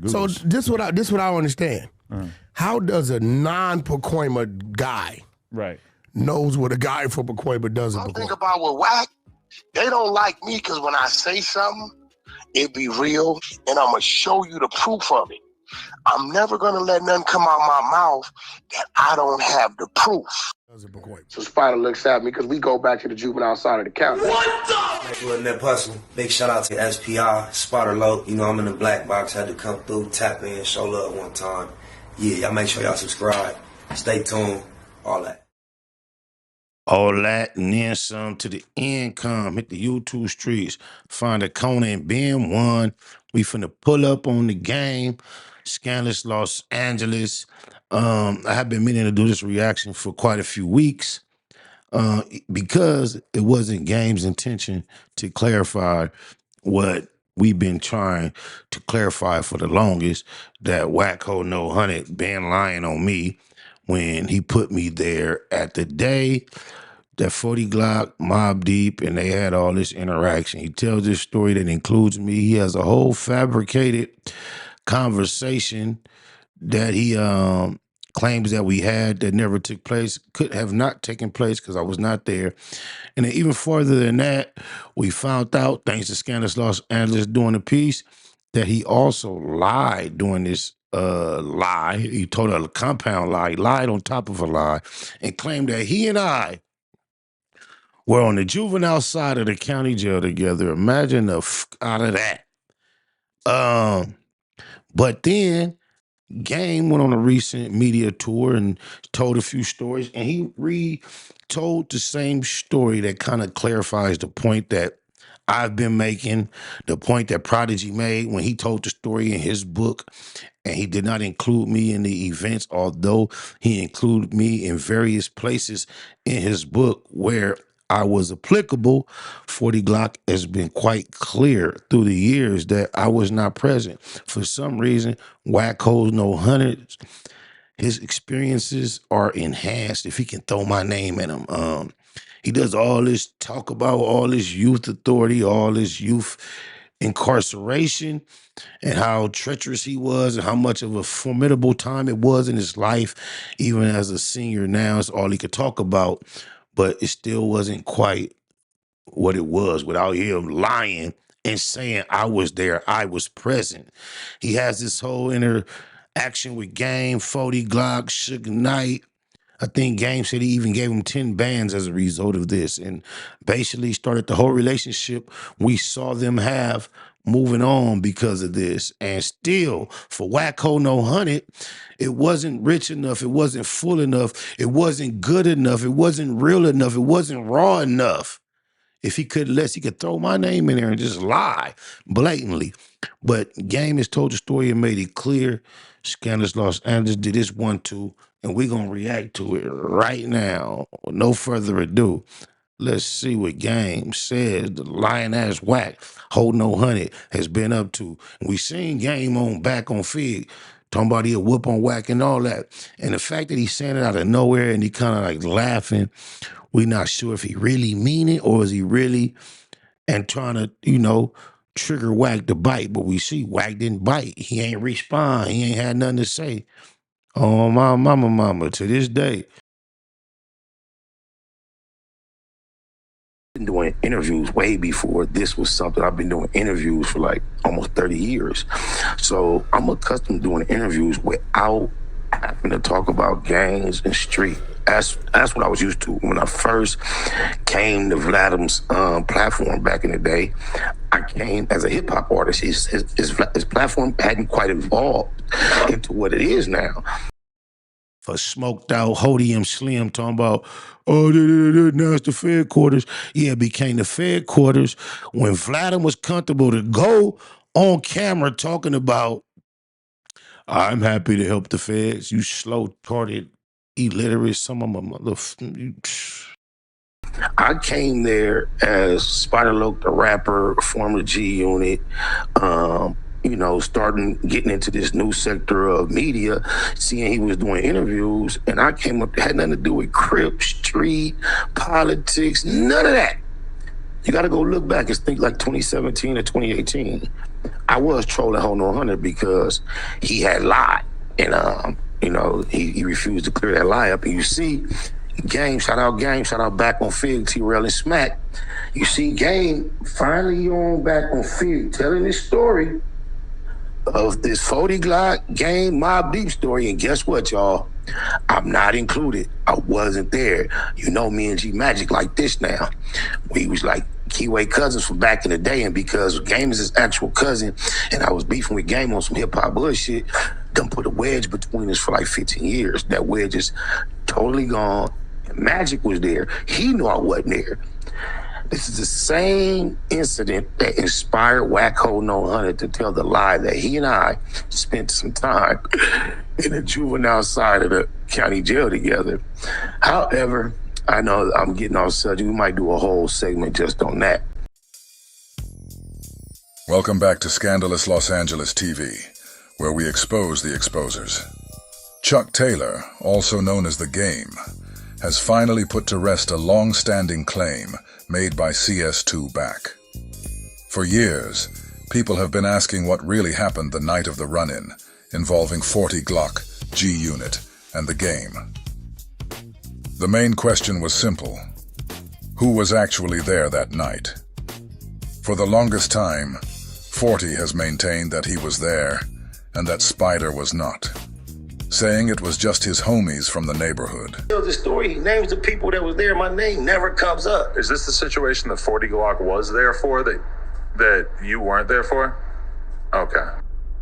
So this what I don't understand. How does a non-Pacoima guy knows what a guy from Pacoima does in Pacoima? Think about with Wack, they don't like me because when I say something, it be real, and I'm going to show you the proof of it. I'm never going to let nothing come out my mouth that I don't have the proof. So Spider looks at me because we go back to the juvenile side of the county. What the? Little Nip Hustle. Big shout out to SPI, Spider Low. You know, I'm in the black box, had to come through, tap in, show love one time. Yeah, y'all make sure y'all subscribe. Stay tuned, all that. All that and then some to the income. Hit the YouTube streets. Find a Kona and Ben 1. We finna pull up on the game. Scandalous Los Angeles. I have been meaning to do this reaction for quite a few weeks because it wasn't Game's intention to clarify what we've been trying to clarify for the longest, that Wack100 been lying on me when he put me there at the day that 40 Glock, Mob Deep, and they had all this interaction. He tells this story that includes me. He has a whole fabricated conversation that he claims that we had that never took place, could have not taken place because I was not there. And then even further than that, we found out, thanks to Scandalous Los Angeles doing a piece, that he also lied during this lie. He told a compound lie. He lied on top of a lie and claimed that he and I were on the juvenile side of the county jail together. Imagine the out of that. But then Game went on a recent media tour and told a few stories, and he retold the same story that kind of clarifies the point that I've been making, the point that Prodigy made when he told the story in his book, and he did not include me in the events, although he included me in various places in his book where I was applicable. 40 Glock has been quite clear through the years that I was not present. For some reason, Wack100, his experiences are enhanced if he can throw my name in them. He does all this talk about all this youth authority, all this youth incarceration, and how treacherous he was and how much of a formidable time it was in his life. Even as a senior now, it's all he could talk about, but it still wasn't quite what it was without him lying and saying I was there, I was present. He has this whole interaction with Game, 40 Glock, Suge Knight. I think Game said he even gave him 10 bands as a result of this, and basically started the whole relationship we saw them have moving on because of this. And still, for Wack100, it wasn't rich enough, it wasn't full enough, it wasn't good enough, it wasn't real enough, it wasn't raw enough. If he could less, he could throw my name in there and just lie blatantly. But Game has told the story and made it clear. Scandalous Los Angeles did this one too, and we're going to react to it right now. No further ado, let's see what Game says the lion-ass Wack, Wack100 has been up to. And we seen Game on back on Fig, talking about he'll whoop on Wack and all that. And the fact that he's saying it out of nowhere and he kind of like laughing, we're not sure if he really mean it or is he really and trying to, you know, trigger Wack to bite. But we see Wack didn't bite. He ain't respond. He ain't had nothing to say. Oh, my mama, to this day. Been doing interviews way before this was something. I've been doing interviews for like almost 30 years. So I'm accustomed to doing interviews without having to talk about gangs and street. That's what I was used to when I first came to Vladim's platform back in the day. I came as a hip hop artist. His platform hadn't quite evolved into what it is now. For smoked out Hodium Slim talking about, oh, now it's the Fed quarters. Yeah, it became the Fed quarters when Vladim was comfortable to go on camera talking about, I'm happy to help the feds. You slow-hearted, illiterate, some of my mother. I came there as Spider Loke, the rapper, former G Unit, you know, getting into this new sector of media, seeing he was doing interviews, and I came up, had nothing to do with Crip, street, politics, none of that. You got to go look back. It's think like 2017 or 2018. I was trolling Ho No 100 because he had lied. And, you know, he refused to clear that lie up. And you see, Game, shout out back on Fig, T-Rail and Smack. You see Game finally on back on Fig telling this story of this 40 Glock Game Mob Deep story. And guess what, y'all? I'm not included. I wasn't there. You know me and G Magic like this now. We was like Keyway cousins from back in the day, and because Game is his actual cousin, and I was beefing with Game on some hip-hop bullshit, done put a wedge between us for like 15 years. That wedge is totally gone. Magic was there. He knew I wasn't there. This is the same incident that inspired Wack100 to tell the lie that he and I spent some time in the juvenile side of the county jail together. However, I know I'm getting off subject. We might do a whole segment just on that. Welcome back to Scandalous Los Angeles TV, where we expose the exposers. Chuck Taylor, also known as The Game, has finally put to rest a long-standing claim made by CS2 Back. For years, people have been asking what really happened the night of the run-in, involving 40 Glock, G-Unit, and The Game. The main question was simple: who was actually there that night? For the longest time, 40 has maintained that he was there and that Spider was not, saying it was just his homies from the neighborhood. The story, he names the people that was there. My name never comes up. Is this the situation that 40 Glock was there for that you weren't there for? Okay.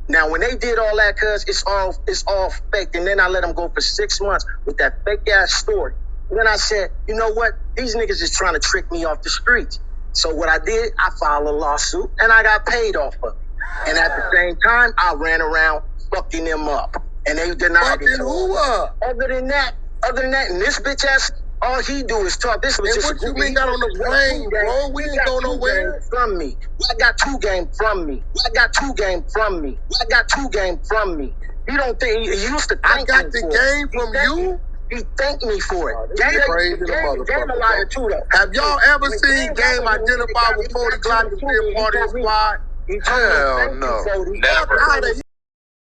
Now, when they did all that, cuz it's all fake. And then I let them go for 6 months with that fake ass story. And then I said, you know what? These niggas is trying to trick me off the streets. So what I did, I filed a lawsuit and I got paid off of it. And at the same time, I ran around fucking them up. And they denied it. Who up? Other than that, and this bitch ass, all he do is talk. This was just what you mean got on the plane, bro? We ain't go nowhere. From me. I got 2 game from me. I got 2 game from me. I got 2 game from me. You don't think he used to thank I got me the for game it. from you? He thanked me for it. Game a liar too, though. Have y'all ever seen Game identify with 40 Glock to be a part of the squad? Hell no. Never.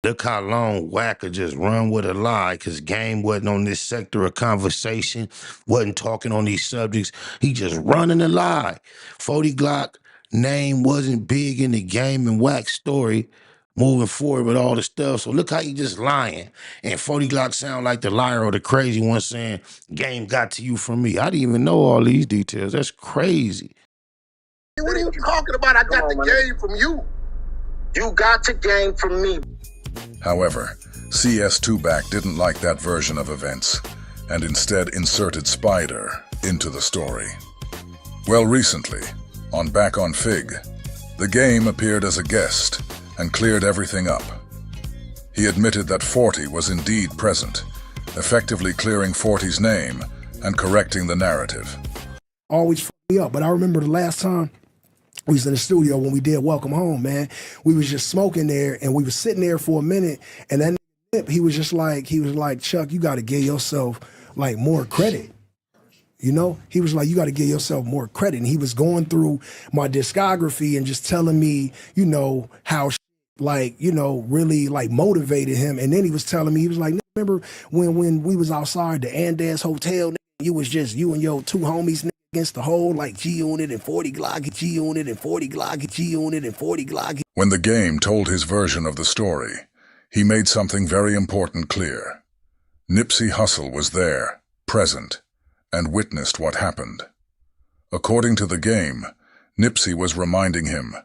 Look how long Wack could just run with a lie, because Game wasn't on this sector of conversation, wasn't talking on these subjects. He just running a lie. 40 Glock name wasn't big in the Game and Wack story moving forward with all the stuff. So look how he just lying. And 40 Glock sound like the liar or the crazy one saying, Game got to you from me. I didn't even know all these details. That's crazy. What are you talking about? I got the game from you. You got the game from me. However, CS2 Back didn't like that version of events, and instead inserted Spider into the story. Well, recently, on Back on Fig, The Game appeared as a guest and cleared everything up. He admitted that 40 was indeed present, effectively clearing 40's name and correcting the narrative. Always fucked me up, but I remember the last time we was in the studio when we did Welcome Home, man. We was just smoking there, and we was sitting there for a minute, and that Nip, he was like, Chuck, you got to give yourself like more credit. You know, he was like, you got to give yourself more credit. And he was going through my discography and just telling me, you know, how like, you know, really like motivated him. And then he was telling me, he was like, remember when we was outside the Andes Hotel, you was just you and your 2 homies against the whole like G-Unit and 40 Glock, G-Unit and 40 Glock, G-Unit and 40 Glock. When The Game told his version of the story, he made something very important clear. Nipsey Hussle was there, present, and witnessed what happened. According to The Game, Nipsey was reminding him,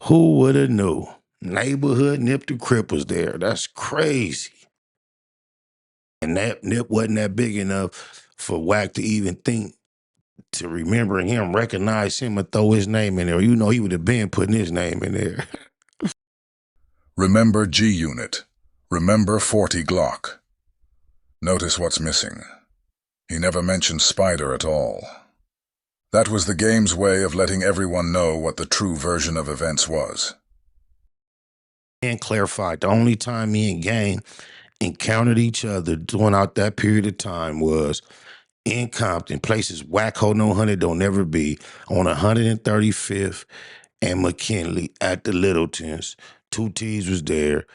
who would have knew? Neighborhood Nip the Crip was there. That's crazy. And that Nip wasn't that big enough for Wack to even think to remember him, recognize him, and throw his name in there. You know, he would have been putting his name in there. remember G-Unit, remember 40 Glock. Notice what's missing. He never mentioned Spider at all. That was The Game's way of letting everyone know what the true version of events was. And clarified, the only time me and Game encountered each other during out that period of time was in Compton, places Wack100 don't ever be, on 135th and McKinley at the Littletons. 2 T's was there.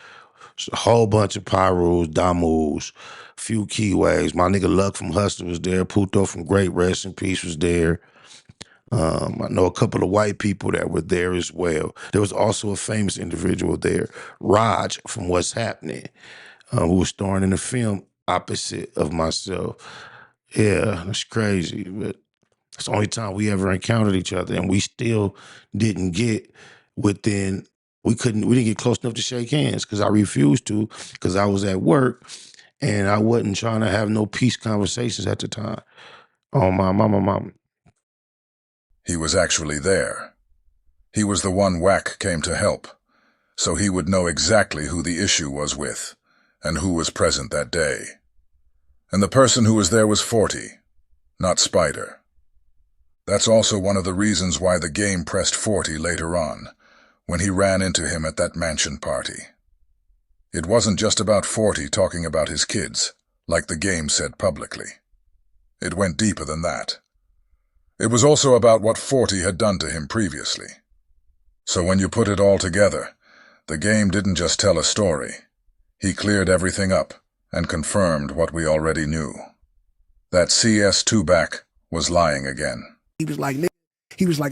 A whole bunch of Pyros, Damus, few Keyways. My nigga Luck from Hustler was there. Puto from Great Rest in Peace was there. I know a couple of white people that were there as well. There was also a famous individual there, Raj from What's Happening, who was starring in a film opposite of myself. Yeah, that's crazy, but it's the only time we ever encountered each other, and we still didn't get within. We didn't get close enough to shake hands because I refused to, because I was at work and I wasn't trying to have no peace conversations at the time. Oh, my mama. He was actually there. He was the one Wack came to help, so he would know exactly who the issue was with and who was present that day. And the person who was there was 40, not Spider. That's also one of the reasons why the game pressed 40 later on, when he ran into him at that mansion party. It wasn't just about 40 talking about his kids, like the game said publicly. It went deeper than that. It was also about what 40 had done to him previously. So when you put it all together, the game didn't just tell a story. He cleared everything up and confirmed what we already knew. That CS2 back was lying again. He was like,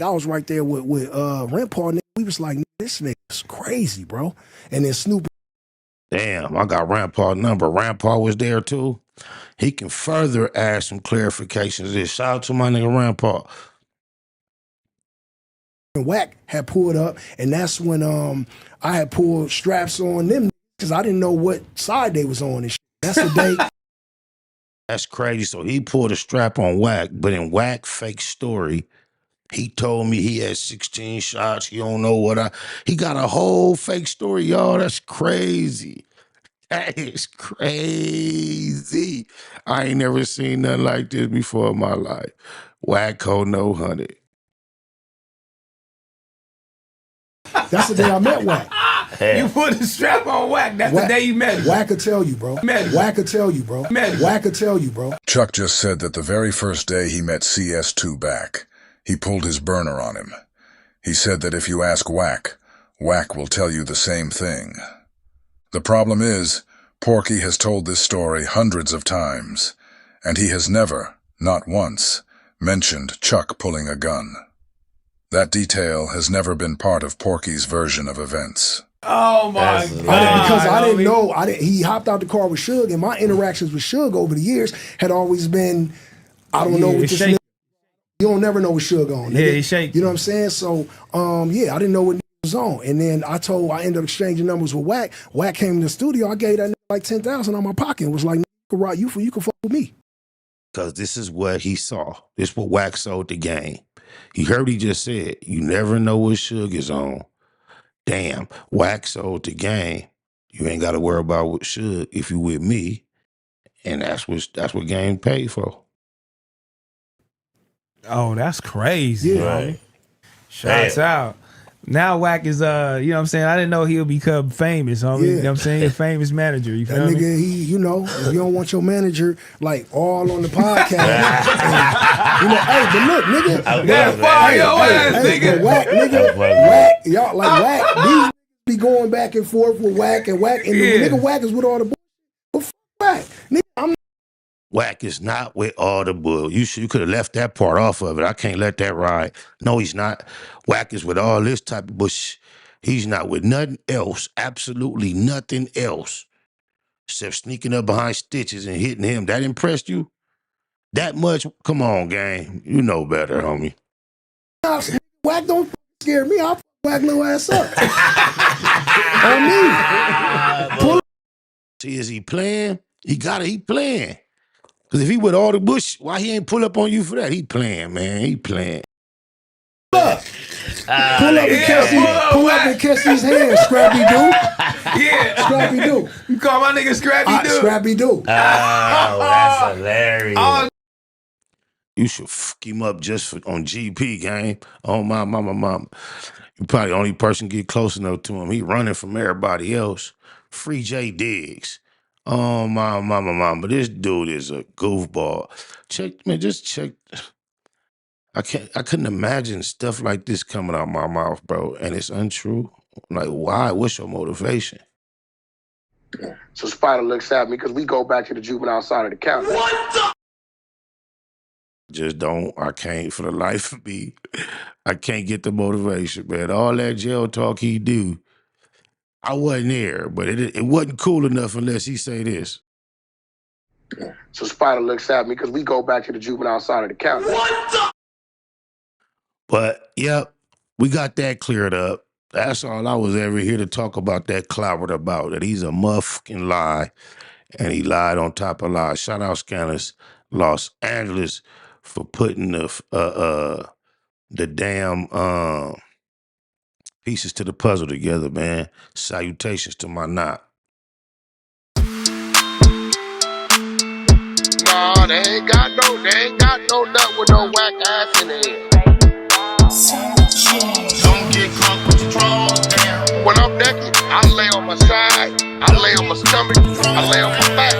I was right there with Rent Paul. We was like, this nigga's crazy, bro. And then Snoop. Damn, I got Rand Paul's number. Rand Paul was there too. He can further add some clarifications. This shout out to my nigga Rand Paul. Wack had pulled up, and that's when I had pulled straps on them because I didn't know what side they was on and shit. That's the day. That's crazy. So he pulled a strap on Wack, but in Wack fake story, he told me he had 16 shots. He don't know what he got a whole fake story, y'all. That's crazy. That is crazy. I ain't never seen nothing like this before in my life. Wack100. That's the day I met Wack. You put a strap on Wack. That's the day you met him. Wack could tell you, bro. Wack could tell you, bro. Wack could tell you, bro. Chuck just said that the very first day he met CS2 back, he pulled his burner on him. He said that if you ask Wack, Wack will tell you the same thing. The problem is, Porky has told this story hundreds of times, and he has never, not once, mentioned Chuck pulling a gun. That detail has never been part of Porky's version of events. Oh my God! Because I didn't know. He hopped out the car with Suge, and my interactions with Suge over the years had always been, I don't know what this nigga. You don't never know what Suge on. Nigga. Yeah, he shake. You know what I'm saying? So, yeah, I didn't know what was on, and then I ended up exchanging numbers with Wack. Wack came to the studio. I gave that nigga like 10,000 on my pocket. And was like, you can fuck with me. Because this is what he saw. This is what Wack sold the game. You heard he just said, you never know what Suge is on. Damn, Wack sold the game. You ain't got to worry about what Suge if you with me. And that's what game paid for. Oh, that's crazy. Yeah. Right. Shouts out. Now Wack is you know what I'm saying? I didn't know he'll become famous, homie. Yeah. You know what I'm saying? A famous manager. You feel That me? nigga, if you don't want your manager like all on the podcast, hey, but look, nigga, That fire your ass, nigga. Wack, y'all like Wack, these be going back and forth with Wack, and the nigga Wack is with all the bull. Wack, nigga, I'm Wack is not with all the bull. You could have left that part off of it. I can't let that ride. No, he's not. Wack is with all this type of bush. He's not with nothing else. Absolutely nothing else. Except sneaking up behind Stitches and hitting him. That impressed you? That much? Come on, gang. You know better, homie. Wack don't scare me. I'll Wack little ass up. On me. See, is he playing? He playing. Because if he with all the bush, why he ain't pull up on you for that? He playing, man. He playing. Pull up and catch these hands, Scrappy Doo. Yeah. Scrappy Doo. You call my nigga Scrappy Doo? Scrappy Doo. Oh, that's hilarious. Oh, You should fuck him up just on GP, gang. Oh, my mama. You probably the only person get close enough to him. He running from everybody else. Free J Diggs. Oh my but this dude is a goofball. Just check. I couldn't imagine stuff like this coming out my mouth, bro, and it's untrue. Like, why? What's your motivation? So Spider looks at me because we go back to the juvenile side of the county. What the? Just don't. I can't for the life of me. I can't get the motivation, man. All that jail talk he do, I wasn't there, but it wasn't cool enough unless he say this. So Spider looks at me because we go back to the juvenile side of the county. What the? But, yep, we got that cleared up. That's all I was ever here to talk about that clobbered about, that he's a motherfucking lie, and he lied on top of lies. Shout out Scandalous Los Angeles for putting the damn pieces to the puzzle together, man. Salutations to my knot. Nah, they ain't got no nut with no whack ass in it. Don't get caught with your drawers down. When I'm naked, I lay on my side, I lay on my stomach, I lay on my back.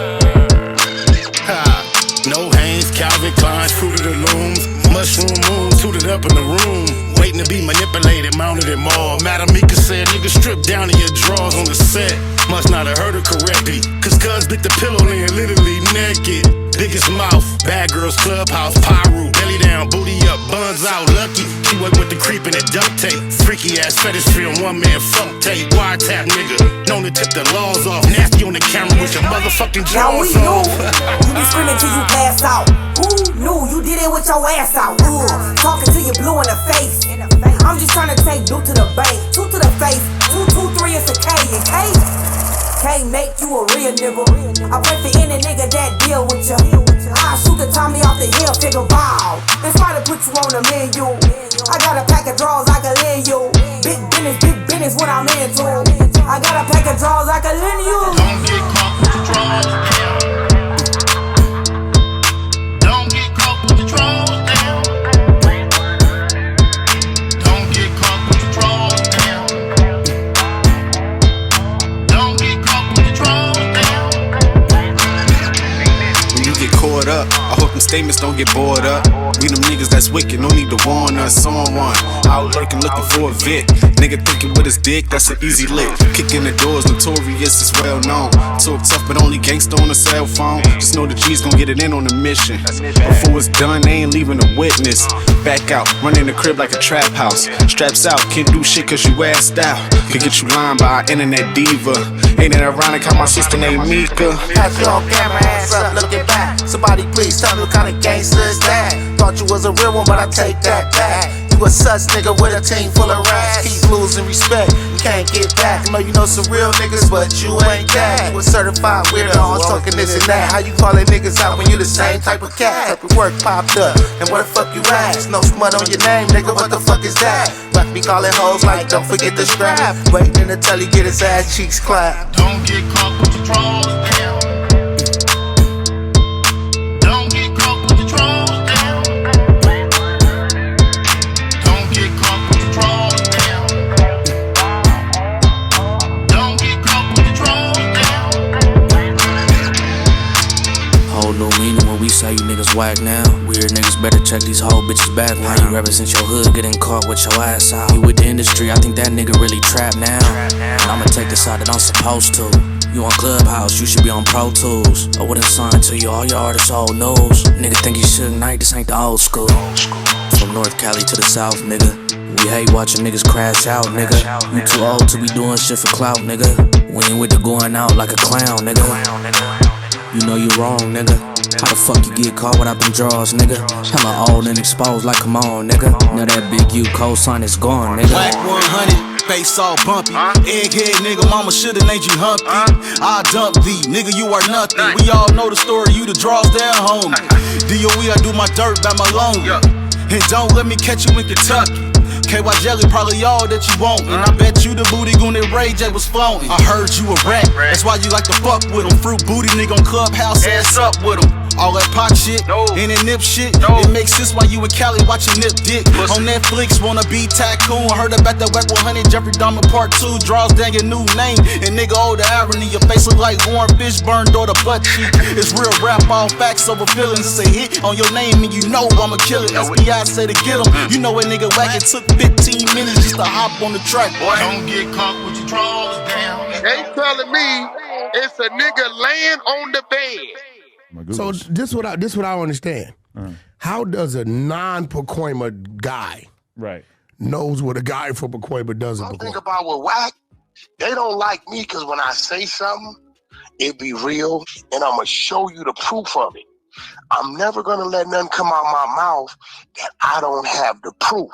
No Hanes, Calvin Klein's, Fruit of the Looms, mushroom moon, suited up in the room, waiting to be manipulated, mounted and mauled. Madam Mika said, nigga, strip down to your drawers on the set. Must not have heard her correctly, cause cuz bit the pillow and literally naked. Biggest mouth, bad girls clubhouse, pyro, belly down, booty up, buns out, lucky. She work with the creep and the duct tape. Freaky ass fetish film, one man fuck tape. Wiretap nigga, known to tip the laws off. Nasty on the camera with your motherfucking drawers off. You be screaming till you pass out. Who knew you did it with your ass out? Talking till you blue in the face. I'm just trying to take you to the bank, 2 to the face, 2, 2, 3 is a K, and K can't make you a real nigga. I pray for any nigga that deal with you. I shoot the Tommy off the hill, figure wow. It's try to put you on the menu. I got a pack of drawers I can lend you. Big business what I'm into. I got a pack of drawers I can lend you. Don't get caught with the drawers down. Don't get caught with the drawers down. Don't get caught with the drawers down. Don't get caught with the drawers down. When you get caught up, I hope them statements don't get bored up. We them niggas that's wicked, no need to warn us on one. Out lurking, looking for a Vic. Nigga thinking with his dick, that's an easy lick. Kicking the doors, notorious, is well known. Talk tough, but only gangsta on a cell phone. Just know the G's gon' get it in on the mission. Before it's done, they ain't leaving a witness. Back out, running the crib like a trap house. Straps out, can't do shit cause you assed out. Could get you lined by an internet diva. Ain't it ironic how my sister named Mika? Have you on camera, hands up, looking back. Somebody please tell me what kind of gangster is that? Thought you was a real one, but I take that back. You a sus nigga with a team full of rats. Keep losing respect, you can't get back. I know you know some real niggas, but you ain't that. You a certified weirdo, always talking this and that. How you calling niggas out when you the same type of cat? Type of work popped up, and where the fuck you at? No smut on your name, nigga, what the fuck is that? Rock me calling hoes like, don't forget the strap. Waiting until he get his ass cheeks clapped. Don't get caught with the drawers down. Don't get caught with the drawers down. Don't get caught with the drawers down. Don't get caught with the drawers down. Whole new meaning when we say you niggas whack now. Weird niggas better check these whole bitches back. How you represent your hood, getting caught with your ass out. You with the industry, I think that nigga really trapped now. And I'ma take the side that I'm supposed to. You on Clubhouse, you should be on Pro Tools. I wouldn't sign to you, all your artists old news. Nigga think you should night, this ain't the old school. From North Cali to the South, nigga. We hate watching niggas crash out, nigga. You too old to be doing shit for clout, nigga. We ain't with the going out like a clown, nigga. You know you wrong, nigga. How the fuck you get caught without them drawers, nigga? Hella old and exposed, like come on, nigga. Now that big U cosign is gone, nigga. Wack100, face all bumpy. Egghead nigga, mama shoulda named you Humpty. I dump thee, nigga, you are nothing. We all know the story, you the draws down, homie. DOE, I do my dirt by my loan. And don't let me catch you in Kentucky. KY Jelly probably all that you want. And I bet you the booty goon that Ray J was flaunting. I heard you a rat, that's why you like to fuck with him. Fruit booty nigga on Clubhouse, ass up with him. All that pop shit, and that Nip shit, it makes sense why you in Cali watching Nip dick. On Netflix, wanna be tycoon. Heard about that Wack100, Jeffrey Dahmer part 2. Draws down your new name, and nigga, oh, the irony. Your face look like warm fish burned or the butt cheek. It's real rap, all facts over feelings. It's a hit on your name, and you know I'ma kill it. SPI say to get him. You know a nigga Wack, it took 15 minutes just to hop on the track. Boy, don't get caught with your drawers down. They telling me it's a nigga laying on the bed. So this what I don't understand. How does a non-Pacoima guy knows what a guy from Pacoima does in I Pacoima? think about with Wack, they don't like me because when I say something, it be real, and I'm gonna show you the proof of it. I'm never gonna let nothing come out my mouth that I don't have the proof.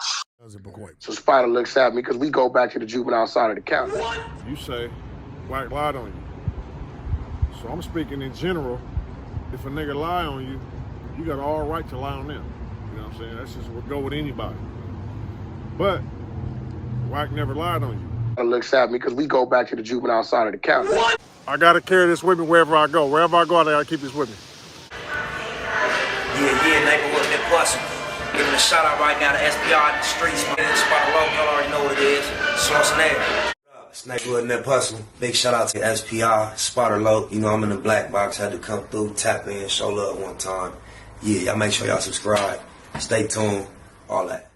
So Spider looks at me because we go back to the juvenile side of the county. You say Wack lied on you. So I'm speaking in general. If a nigga lie on you, you got all right to lie on them. You know what I'm saying? That's just what go with anybody. But Wack never lied on you. Looks at me because we go back to the juvenile side of the county. I gotta carry this with me wherever I go. Wherever I go, I gotta keep this with me. Yeah, neighborhood Nip Hustle. Giving a shout out right now to SPR in the streets, man. Spot low, y'all already know what it is. Schwarzenegger. It's neighborhood Nip Hustle. Big shout out to SPR, Spotter Low. You know I'm in the black box. Had to come through, tap in, show love one time. Yeah, y'all make sure y'all subscribe. Stay tuned. All that.